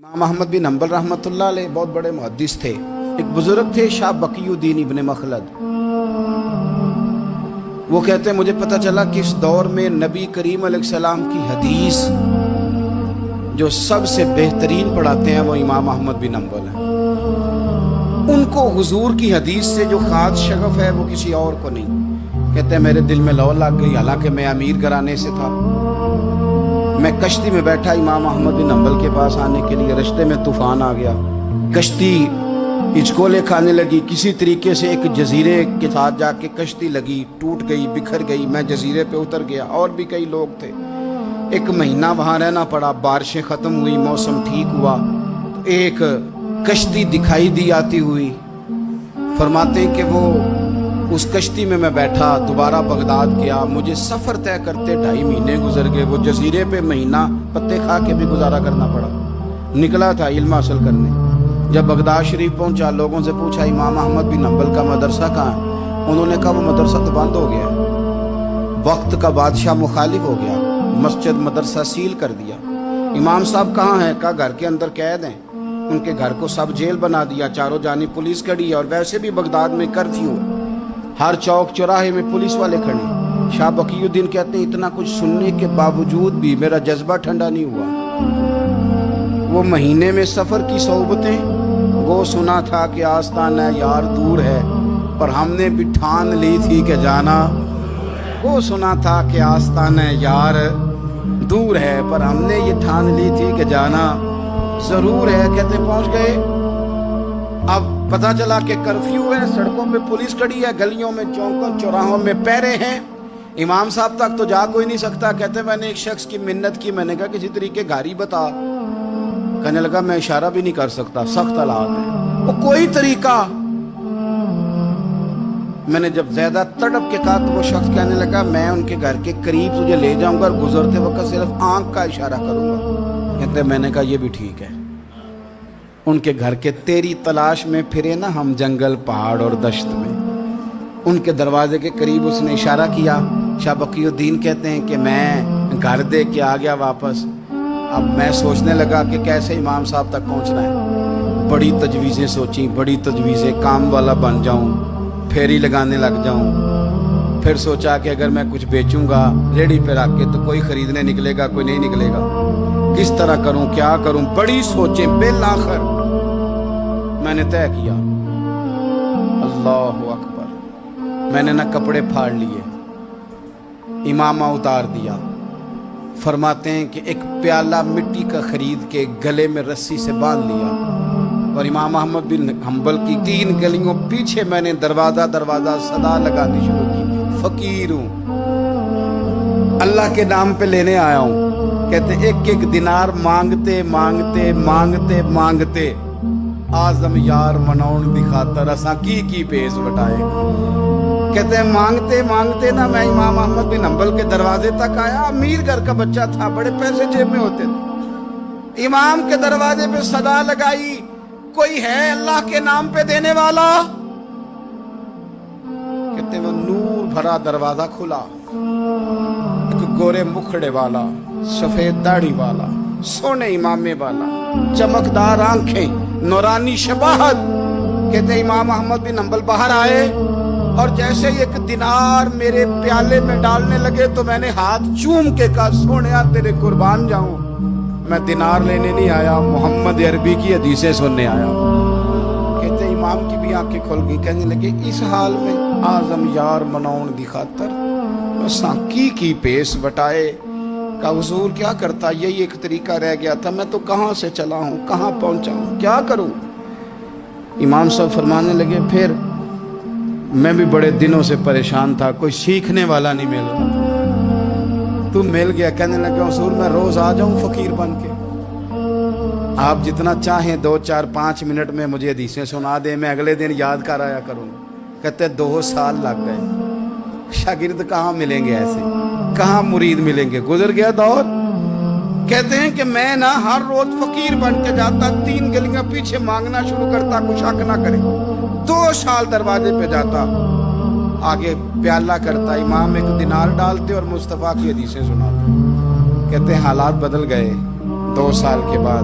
امام احمد بن حنبل رحمۃ اللہ علیہ بہت بڑے محدث تھے۔ ایک بزرگ تھے شاہ بقی الدین ابن مخلد، وہ کہتے ہیں مجھے پتہ چلا کہ اس دور میں نبی کریم علیہ السلام کی حدیث جو سب سے بہترین پڑھاتے ہیں وہ امام احمد بن حنبل ہیں۔ ان کو حضور کی حدیث سے جو خاص شغف ہے وہ کسی اور کو نہیں۔ کہتے ہیں میرے دل میں لو لگ گئی، حالانکہ میں امیر گھرانے سے تھا۔ میں کشتی میں بیٹھا امام احمد بن حنبل کے پاس آنے کے لیے، رستے میں طوفان آ گیا، کشتی ہچکولے کھانے لگی، کسی طریقے سے ایک جزیرے کے ساتھ جا کے کشتی لگی، ٹوٹ گئی، بکھر گئی، میں جزیرے پہ اتر گیا، اور بھی کئی لوگ تھے۔ ایک مہینہ وہاں رہنا پڑا، بارشیں ختم ہوئی، موسم ٹھیک ہوا، ایک کشتی دکھائی دی آتی ہوئی۔ فرماتے ہیں کہ وہ اس کشتی میں بیٹھا، دوبارہ بغداد گیا، مجھے سفر طے کرتے 2.5 مہینے گزر گئے، وہ جزیرے پہ مہینہ پتے کھا کے بھی گزارا کرنا پڑا۔ نکلا تھا علم حاصل کرنے، جب بغداد شریف پہنچا لوگوں سے پوچھا امام احمد بن حنبل کا مدرسہ کہاں ہے؟ انہوں نے کہا وہ مدرسہ تو بند ہو گیا ہے، وقت کا بادشاہ مخالف ہو گیا، مسجد مدرسہ سیل کر دیا۔ امام صاحب کہاں ہیں؟ کہا گھر کے اندر قید ہیں۔ ان کے گھر کو سب جیل بنا دیا، چاروں جانب پولیس کھڑی ہے، اور ویسے بھی بغداد میں کرفیو، ہر چوک چوراہے میں پولیس والے کھڑے۔ شاہ بقی الدین کہتے ہیں اتنا کچھ سننے کے باوجود بھی میرا جذبہ ٹھنڈا نہیں ہوا۔ وہ مہینے میں سفر کی صحبتیں، وہ سنا تھا کہ آستانہ یار دور ہے، پر ہم نے بھی ٹھان لی تھی کہ جانا۔ وہ سنا تھا کہ آستانہ یار دور ہے، پر ہم نے یہ ٹھان لی تھی کہ جانا ضرور ہے۔ کہتے پہنچ گئے، اب پتہ چلا کہ کرفیو ہے، سڑکوں پہ پولیس کھڑی ہے، گلیوں میں چوکوں چوراہوں میں پہرے ہیں، امام صاحب تک تو جا کوئی نہیں سکتا۔ کہتے میں نے ایک شخص کی منت کی، میں نے کہا کسی طریقے گاڑی بتا، کہنے لگا میں اشارہ بھی نہیں کر سکتا، سخت حالات ہے۔ وہ کوئی طریقہ، میں نے جب زیادہ تڑپ کے کہا تو وہ شخص کہنے لگا میں ان کے گھر کے قریب تجھے لے جاؤں گا اور گزرتے وقت صرف آنکھ کا اشارہ کروں گا۔ کہتے میں نے کہا یہ بھی ٹھیک ہے۔ ان کے گھر کے تیری تلاش میں پھرے نا ہم جنگل پہاڑ اور دشت میں، ان کے دروازے کے قریب اس نے اشارہ کیا۔ شاہ بقی الدین کہتے ہیں کہ میں گھر دے کے آ گیا واپس۔ اب میں سوچنے لگا کہ کیسے امام صاحب تک پہنچنا ہے، بڑی تجویزیں سوچیں، بڑی تجویزیں، کام والا بن جاؤں، پھیری لگانے لگ جاؤں۔ پھر سوچا کہ اگر میں کچھ بیچوں گا ریڑھی پہ رکھ کے تو کوئی خریدنے نکلے گا، کوئی نہیں نکلے گا، کس طرح کروں، کیا کروں، بڑی سوچیں۔ بالآخر میں نے طے کیا، اللہ اکبر، میں نے نہ کپڑے پھاڑ لیے، امامہ اتار دیا۔ فرماتے ہیں کہ ایک پیالہ مٹی کا خرید کے گلے میں رسی سے باندھ لیا، اور امام احمد بن حنبل کی 3 گلیوں پیچھے میں نے دروازہ دروازہ صدا لگانی شروع کی، فقیر ہوں، اللہ کے نام پہ لینے آیا ہوں۔ کہتے ایک ایک دینار مانگتے مانگتے مانگتے مانگتے آزم یار مناؤن دی خاطر اساں کی پیس وٹائے۔ کہتے ہیں مانگتے مانگتے نا میں امام احمد بن حنبل کے دروازے تک آیا۔ امیر گھر کا بچہ تھا، بڑے پیسے جیب میں ہوتے تھے۔ امام کے دروازے پہ صدا لگائی، کوئی ہے اللہ کے نام پہ دینے والا؟ کہتے ہیں وہ نور بھرا دروازہ کھلا، ایک گورے مکھڑے والا، سفید داڑھی والا، سونے امامے والا، چمکدار آنکھیں، نورانی شباہت۔ کہتے امام احمد بن حنبل باہر آئے، اور جیسے ایک دینار میرے پیالے میں ڈالنے لگے تو میں نے ہاتھ چوم کے کہا سونیا تیرے قربان جاؤں، میں دینار لینے نہیں آیا، محمد عربی کی حدیثیں سننے آیا۔ کہتے امام کی بھی آنکھیں کھل گئی، کہنے لگے اس حال میں آزم یار مناؤن دی خاطر اساں کی پیس وٹائے۔ کہ حضور کیا کرتا، یہی ایک طریقہ رہ گیا تھا، میں تو کہاں سے چلا ہوں، کہاں پہنچا ہوں، کیا کروں؟ امام صاحب فرمانے لگے پھر میں بھی بڑے دنوں سے پریشان تھا، کوئی سیکھنے والا نہیں مل رہا تھا، تو مل گیا۔ کہنے لگا حضور میں روز آ جاؤں فقیر بن کے، آپ جتنا چاہیں 2 4 5 منٹ میں مجھے حدیثیں سنا دیں، میں اگلے دن یاد کر آیا کروں گا۔ کہتے 2 سال لگ گئے، شاگرد کہاں ملیں گے ایسے، کہاں مرید ملیں گے، گزر گیا دور۔ کہتے ہیں کہ میں نا ہر روز فقیر بن کے جاتا، 3 گلیاں پیچھے مانگنا شروع کرتا، کچھ حق نہ کرے، 2 سال دروازے پہ جاتا، آگے پیالہ کرتا، امام ایک دینار ڈالتے اور مصطفیٰ کی حدیثیں سناتے۔ کہتے ہیں حالات بدل گئے، 2 سال کے بعد